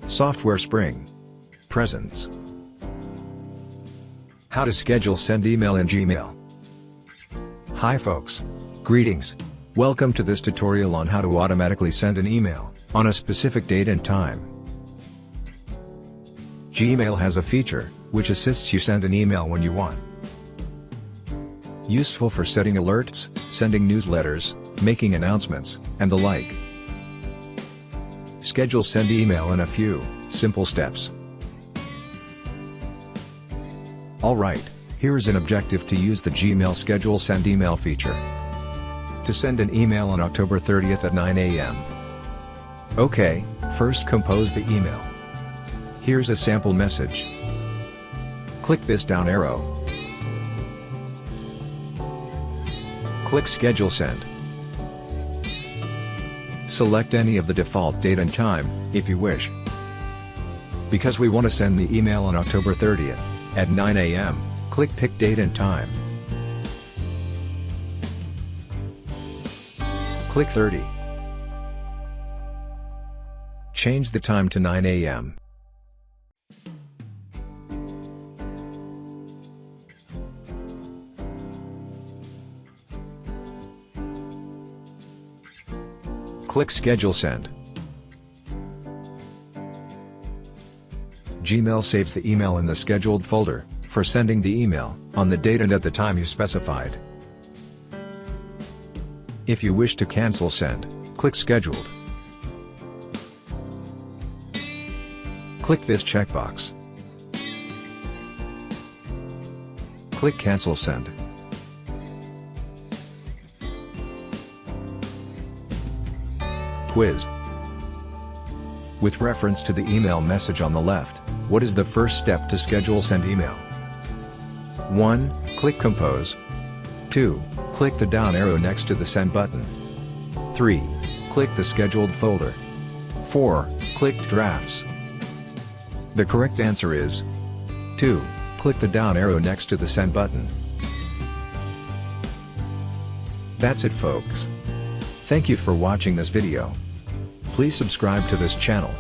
Software Spring. Presence. How to schedule send email in Gmail. Hi folks. Greetings. Welcome to this tutorial on how to automatically send an email on a specific date and time. Gmail has a feature which assists you send an email when you want. Useful for setting alerts, sending newsletters, making announcements, and the like. Schedule send email in a few simple steps. Alright, here is an objective to use the Gmail schedule send email feature. To send an email on October 30th at 9 a.m. Okay, first compose the email. Here's a sample message. Click this down arrow. Click Schedule Send. Select any of the default date and time, if you wish. Because we want to send the email on October 30th, at 9 a.m., click Pick Date and Time. Click 30. Change the time to 9 a.m. Click Schedule Send. Gmail saves the email in the scheduled folder for sending the email on the date and at the time you specified. If you wish to cancel send, click Scheduled. Click this checkbox. Click Cancel Send. Quiz. With reference to the email message on the left, what is the first step to schedule send email? 1. Click Compose. 2. Click the down arrow next to the send button. 3. Click the scheduled folder. 4. Click Drafts. The correct answer is 2. Click the down arrow next to the send button. That's it folks. Thank you for watching this video. Please subscribe to this channel.